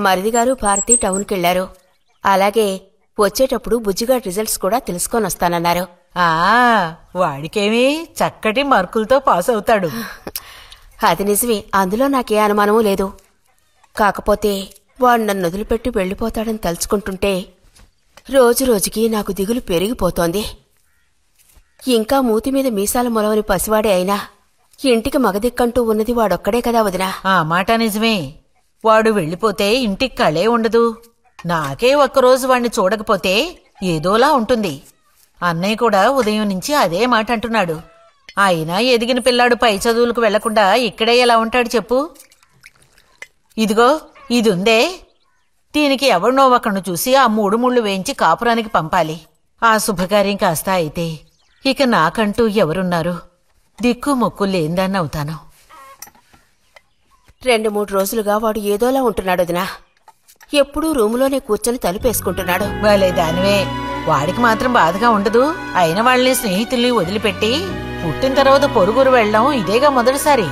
మరిదిగారు భారతి టౌన్కెళ్లారు. అలాగే వచ్చేటప్పుడు బుజ్జిగాడి రిజల్ట్స్ కూడా తెలుసుకొనొస్తానన్నారు. వాడికేమీ చక్కటి మార్కులతో పాస్ అవుతాడు. అది నిజమే, అందులో నాకే అనుమానమూ లేదు. కాకపోతే వాడు నన్ను వదిలిపెట్టి వెళ్లిపోతాడని తలుచుకుంటుంటే రోజురోజుకి నాకు దిగులు పెరిగిపోతోంది. ఇంకా మూతిమీద మీసాల మొలవని పసివాడే అయినా ఇంటికి మగదిక్కంటూ ఉన్నది వాడొక్కడే కదా వదినా. ఆ మాట నిజమే. వాడు వెళ్ళిపోతే ఇంటికి కళే ఉండదు. నాకే ఒక్కరోజు వాణ్ణి చూడకపోతే ఏదోలా ఉంటుంది. అన్నయ్య కూడా ఉదయం నుంచి అదే మాట అంటున్నాడు. అయినా ఎదిగిన పిల్లాడు పై చదువులకు వెళ్లకుండా ఇక్కడే ఎలా ఉంటాడు చెప్పు. ఇదిగో ఇదుందే, దీనికి ఎవరినో ఒకను చూసి ఆ 3 ముళ్ళు వేయించి కాపురానికి పంపాలి. ఆ శుభకార్యం కాస్త అయితే ఇక నాకంటూ ఎవరున్నారు? దిక్కు మొక్కు లేందాన్ని అవుతాను. 2-3 రోజులుగా వాడు ఏదోలా ఉంటున్నాడు వదినా. ఎప్పుడూ రూములోనే కూర్చొని తలుపేసుకుంటున్నాడు. భలే దానివే. వాడికి మాత్రం బాధగా ఉండదు. అయిన వాళ్ళని స్నేహితుల్ని వదిలిపెట్టి పుట్టిన తర్వాత పొరుగురు వెళ్ళడం ఇదేగా మొదటిసారి.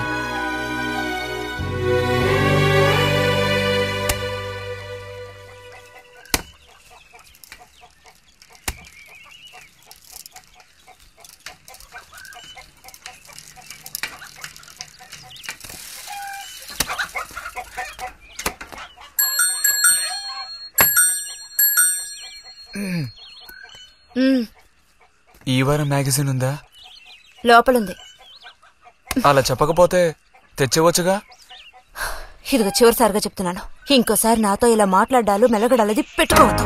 ఈ వారం మ్యాగజైన్ ఉందా? లోపలుంది. అలా చెప్పకపోతే తెచ్చేవచ్చుగా. ఇదిగో చివరిసారిగా చెప్తున్నాను, ఇంకోసారి నాతో ఇలా మాట్లాడాలు మెలగడాలది పెట్టుకోవద్దు.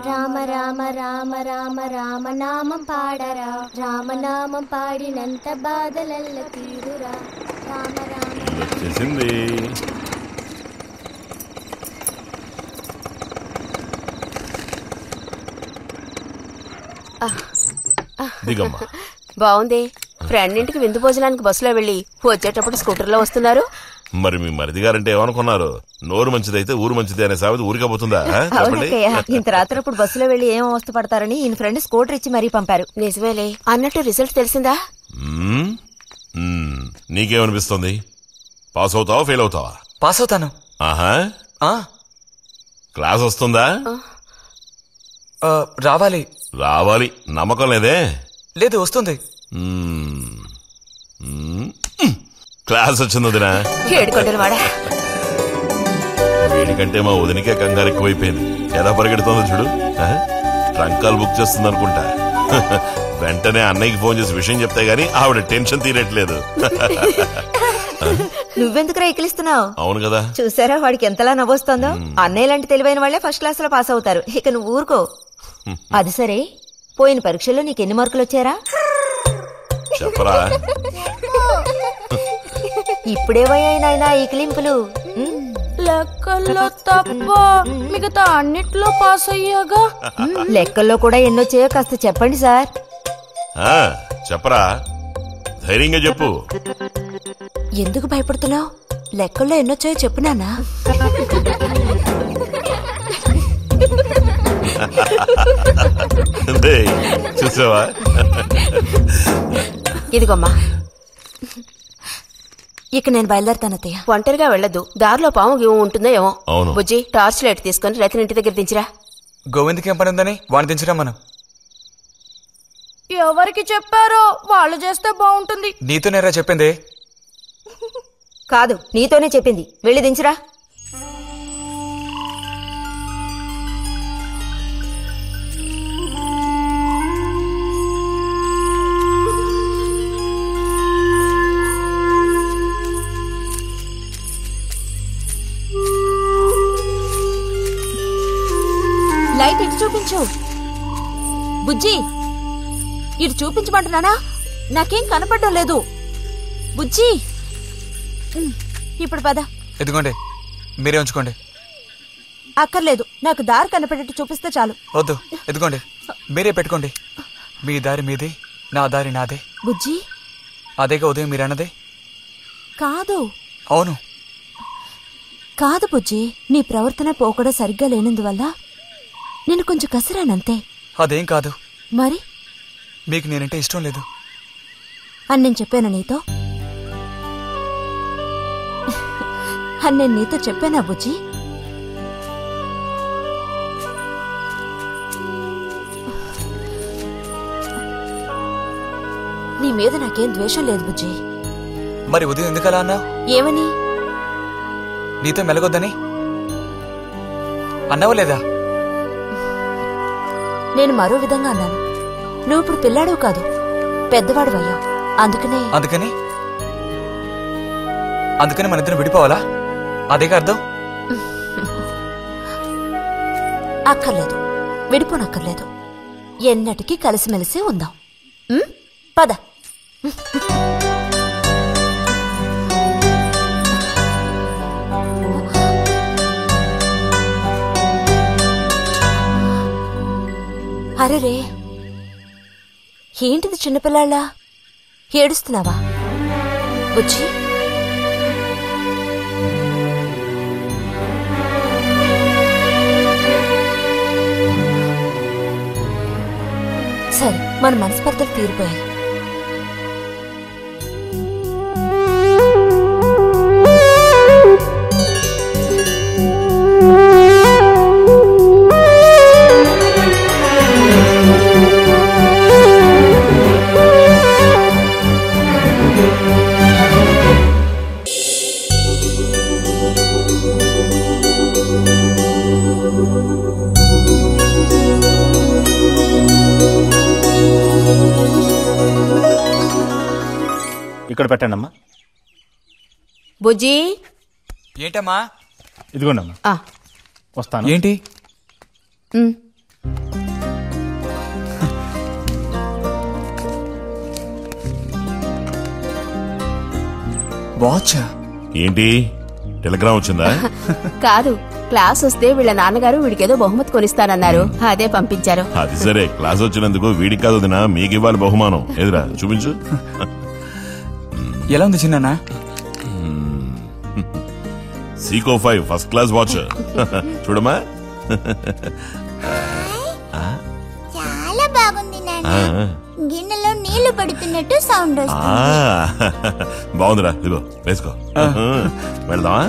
రామ రామ రామ రామ రామనామం పాడరా, రామనామం పాడినంత బాధలల్ల తీరురా. రామ రామ వచ్చేసింది. దిగమ్మా. బావుంది. ఫ్రెండ్ ఇంటికి విందు భోజనానికి బస్సులో వెళ్లి వచ్చేటప్పుడు స్కూటర్లో వస్తున్నారు. మరి మీ మరిది గారంటే ఏమనుకున్నారు? నోరు మంచిదైతే ఊరు మంచిది అనే సామెత ఊరికపోతుందా? ఇంత రాత్రప్పుడు బస్సులో వెళ్లి ఏం అవస్థ పడతారని ఈయన ఫ్రెండ్ స్కూటర్ ఇచ్చి మరీ పంపారు. నిజమేలే. అన్నట్టు రిజల్ట్ తెలిసిందా? నీకేమనిపిస్తుంది? పాస్ అవుతావా ఫెయిల్ అవుతావా? పాస్ అవుతాను. ఆహా. క్లాస్ వస్తుందా? రావాలి. రావాలి. నమ్మకం లేదే? లేదు, వస్తుంది. క్లాస్ వచ్చింది వదినా. వీడికంటే మా వదినకే కంగారు ఎక్కువైపోయింది. ఎలా పరిగెడుతుందో చూడు. ట్రంకాలు బుక్ చేస్తుంది అనుకుంటా. వెంటనే అన్నయ్యకి ఫోన్ చేసి విషయం చెప్తే గానీ ఆవిడ టెన్షన్ తీరట్లేదు. నువ్వెందుకు రైకిలిస్తున్నావు? అవును కదా. చూసారా వాడికి ఎంతలా నవ్వొస్తుందో. అన్నయ్య లాంటి తెలివైన వాళ్లే ఫస్ట్ క్లాస్ లో పాస్ అవుతారు. ఇక నువ్వు ఊరుకో. అది సరే, పోయిన పరీక్షల్లో నీకెన్ని మార్కులు వచ్చారా? చెప్పరా. ఇప్పుడేవైనా ఈ క్లింపులు? లెక్కల్లో తప్ప మిగతా అన్నిట్లో పాస్ అయ్యాగా. లెక్కల్లో కూడా ఎన్నొచ్చాయో కాస్త చెప్పండి సార్. చెప్పరా, ధైర్యంగా చెప్పు. ఎందుకు భయపడుతున్నావు? లెక్కల్లో ఎన్నొచ్చాయో చెప్పు నాన్నా. చూసావా? ఇదిగోమ్మా. ఇక నేను బయలుదేరతానత్తయ్య. ఒంటరిగా వెళ్లొద్దు. దారిలో పాము గీము ఉంటుందో ఏమో. అవును. బుజ్జి, టార్చ్ లైట్ తీసుకుని రతిని ఇంటి దగ్గర దించిరా. గోవింద్కి ఏం పని ఉందని వాడిని దించరా మనం. ఎవరికి చెప్పారో వాళ్ళు చేస్తే బాగుంటుంది. నీతోనేరా చెప్పింది? కాదు, నీతోనే చెప్పింది. వెళ్ళి దించిరా. లైట్ ఇటు చూపించు. బుజ్జి, ఇటు చూపించమంటున్నానా? నాకేం కనపడడం లేదు. బుజ్జి, ఇప్పుడు పద. ఎదుగోండి, మీరే ఉంచుకోండి. అక్కర్లేదు, నాకు దారి కనపడేట్టు చూపిస్తే చాలు. వద్దు, ఎదుగోండి, మీరే పెట్టుకోండి. మీ దారి మీది, నా దారి నాదే. బుజ్జి, అదేగా ఉదయం మీరన్నదే. కాదు. అవును. కాదు బుజ్జి, నీ ప్రవర్తన పోకడ సరిగ్గా లేనందువల్ల నేను కొంచెం కసిరానంతే. అదేం కాదు. మరి మీకు నేనంటే ఇష్టం లేదు అని నేను చెప్పాను నీతో? అని నేను నీతో చెప్పానా బుజ్జి? నీ మీద నాకేం ద్వేషం లేదు బుజ్జి. మరి ఉదయం ఎందుకలా అన్నావు? ఏమని? నీతో మెలగొద్దని అన్నావా లేదా? నేను మరో విధంగా అన్నాను. నువ్వు ఇప్పుడు పిల్లాడవు కాదు, పెద్దవాడువయ్యావు. అందుకని అందుకని మన ఇద్దరం విడిపోవాలా? అదేగా అర్థం? అక్కర్లేదు, విడిపోనక్కర్లేదు. ఎన్నటికీ కలిసిమెలిసి ఉందాం. పద. అరెరే, ఏంటిది చిన్నపిల్లాళ్ళ ఏడుస్తున్నావా బుజ్జి? సరే, మన మనస్పర్ధలు తీరిపోయాయి. ఇక్కడ పెట్టండి అమ్మా. బుజ్జి. ఏంటమ్మా? ఇదిగోండి అమ్మా. వస్తాను. ఏంటి? వాచ్? ఏంటి టెలిగ్రామ్ వచ్చిందా? కాదు, క్లాస్ వస్తే వీళ్ళ నాన్నగారు వీడికేదో బహుమతి కొనిస్తానన్నారు, అదే పంపించారు. అది సరే, క్లాస్ వచ్చినందుకు వీడికి కాదు వదినా, మీకు ఇవ్వాలి బహుమానం. ఎదురా చూపించు. ఎలా ఉంది చిన్న? Seeko 5 first class watch. చూడమ్మా. చాలా బాగుంది నాన్న. గిన్నెలో నీళ్లు పడుతున్నట్టు సౌండ్ వస్తుంది. బాగుందిరా, ఇదిగో వేసుకో. వెళ్దామా?